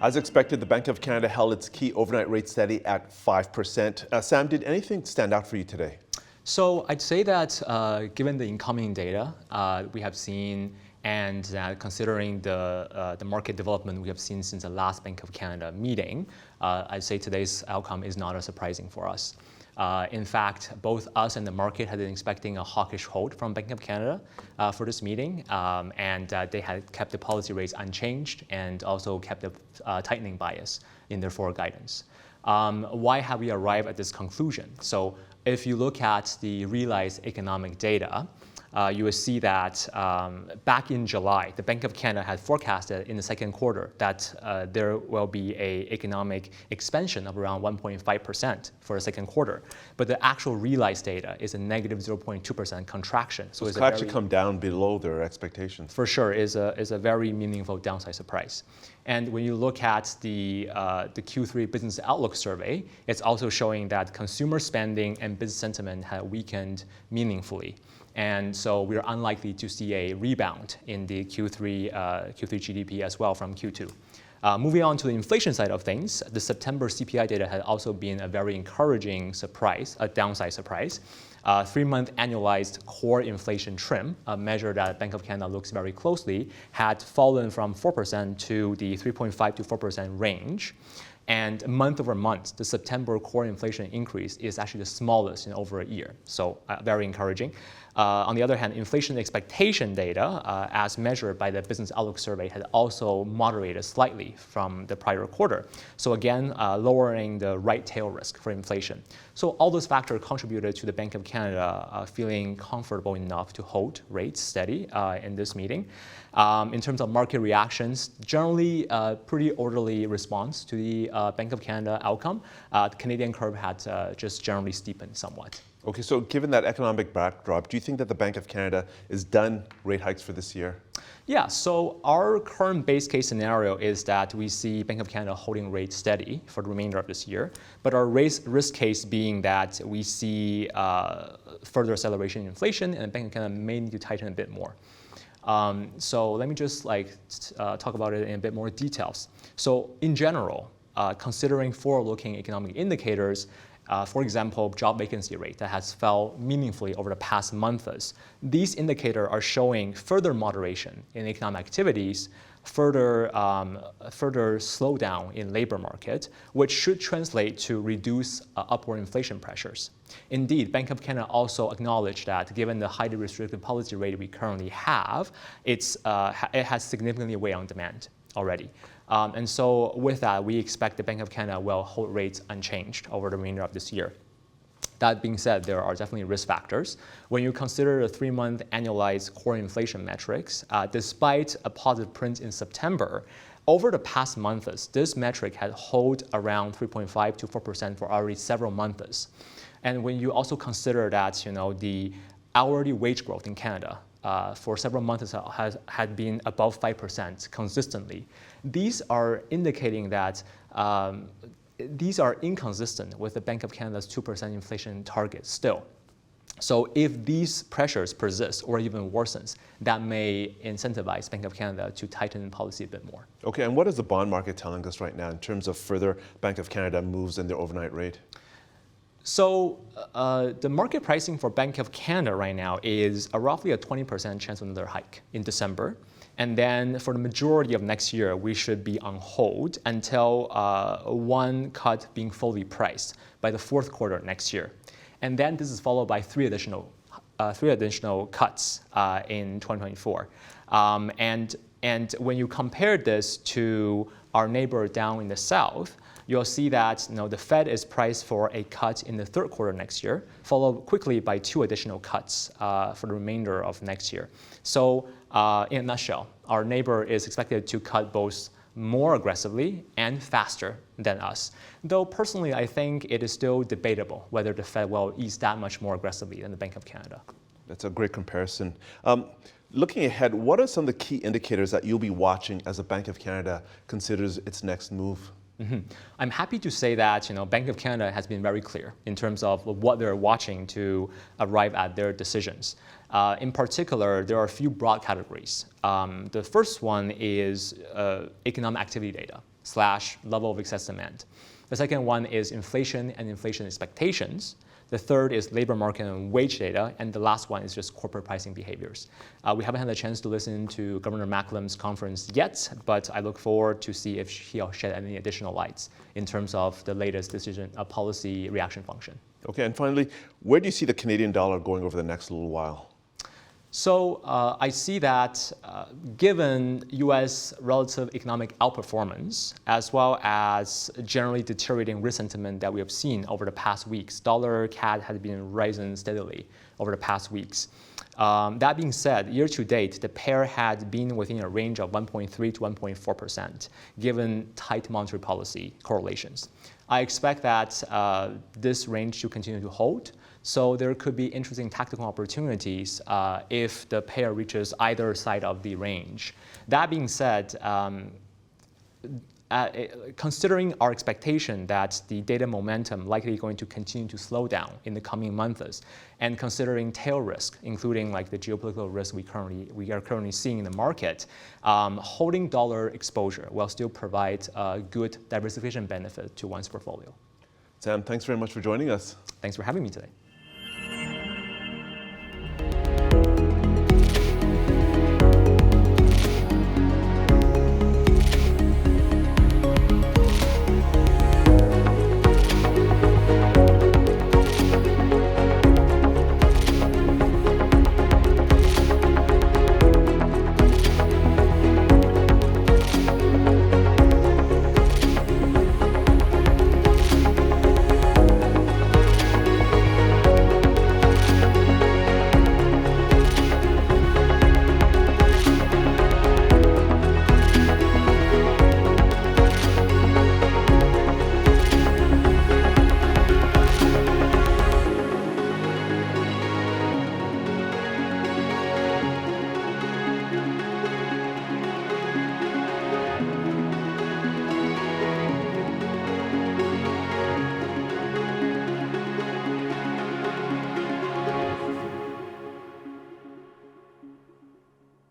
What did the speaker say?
As expected, the Bank of Canada held its key overnight rate steady at 5%. Sam, did anything stand out for you today? So I'd say that given the incoming data we have seen and considering the market development we have seen since the last Bank of Canada meeting, I'd say today's outcome is not as surprising for us. In fact, both us and the market had been expecting a hawkish hold from Bank of Canada for this meeting, and they had kept the policy rates unchanged and also kept a tightening bias in their forward guidance. Why have we arrived at this conclusion? So if you look at the realized economic data, you will see that back in July, the Bank of Canada had forecasted in the second quarter that there will be an economic expansion of around 1.5% for the second quarter. But the actual realized data is a negative 0.2% contraction. So it's actually come down below their expectations. For sure, is a very meaningful downside surprise. And when you look at the Q3 Business Outlook survey, it's also showing that consumer spending and business sentiment have weakened meaningfully. And so we're unlikely to see a rebound in the Q3 GDP as well from Q2. Moving on to the inflation side of things, the September CPI data had also been a very encouraging surprise, a downside surprise. 3-month annualized core inflation trim, a measure that Bank of Canada looks very closely, had fallen from 4% to the 3.5 to 4% range. And month over month, the September core inflation increase is actually the smallest in over a year. So very encouraging. On the other hand, inflation expectation data, as measured by the Business Outlook survey, had also moderated slightly from the prior quarter. So again, lowering the right tail risk for inflation. So all those factors contributed to the Bank of Canada feeling comfortable enough to hold rates steady in this meeting. In terms of market reactions, generally pretty orderly response to the Bank of Canada outcome. The Canadian curve had just generally steepened somewhat. Okay, so given that economic backdrop, do you think that the Bank of Canada is done rate hikes for this year? Yeah, so our current base case scenario is that we see Bank of Canada holding rates steady for the remainder of this year, but our risk case being that we see further acceleration in inflation and Bank of Canada may need to tighten a bit more. So let me just talk about it in a bit more details. So in general, considering forward-looking economic indicators, for example, job vacancy rate that has fell meaningfully over the past months. These indicators are showing further moderation in economic activities, further slowdown in labor market, which should translate to reduce upward inflation pressures. Indeed, Bank of Canada also acknowledged that given the highly restrictive policy rate we currently have, it has significantly weighed on demand already. And so with that, we expect the Bank of Canada will hold rates unchanged over the remainder of this year. That being said, there are definitely risk factors. When you consider the 3-month annualized core inflation metrics, despite a positive print in September, over the past months, this metric had held around 3.5 to 4% for already several months. And when you also consider that the hourly wage growth in Canada for several months had been above 5% consistently. These are indicating that these are inconsistent with the Bank of Canada's 2% inflation target still. So if these pressures persist or even worsens, that may incentivize Bank of Canada to tighten policy a bit more. Okay, and what is the bond market telling us right now in terms of further Bank of Canada moves in their overnight rate? So the market pricing for Bank of Canada right now is roughly a 20% chance of another hike in December. And then for the majority of next year, we should be on hold until one cut being fully priced by the fourth quarter next year. And then this is followed by three additional cuts in 2024. And when you compare this to our neighbor down in the south, you'll see that the Fed is priced for a cut in the third quarter next year, followed quickly by 2 additional cuts for the remainder of next year. So in a nutshell, our neighbor is expected to cut both more aggressively and faster than us. Though personally, I think it is still debatable whether the Fed will ease that much more aggressively than the Bank of Canada. That's a great comparison. Looking ahead, what are some of the key indicators that you'll be watching as the Bank of Canada considers its next move? I'm happy to say that Bank of Canada has been very clear in terms of what they're watching to arrive at their decisions. In particular, there are a few broad categories. The first one is economic activity data / level of excess demand. The second one is inflation and inflation expectations. The third is labor market and wage data, and the last one is just corporate pricing behaviors. We haven't had a chance to listen to Governor Macklем's conference yet, but I look forward to see if he'll shed any additional lights in terms of the latest decision, policy reaction function. Okay, and finally, where do you see the Canadian dollar going over the next little while? So I see that given U.S. relative economic outperformance, as well as generally deteriorating risk sentiment that we have seen over the past weeks, dollar CAD has been rising steadily over the past weeks. That being said, year to date, the pair had been within a range of 1.3 to 1.4%, given tight monetary policy correlations. I expect that this range to continue to hold. So there could be interesting tactical opportunities if the pair reaches either side of the range. That being said, considering our expectation that the data momentum likely going to continue to slow down in the coming months, and considering tail risk, including like the geopolitical risk we are currently seeing in the market, holding dollar exposure will still provide a good diversification benefit to one's portfolio. Sam, thanks very much for joining us. Thanks for having me today.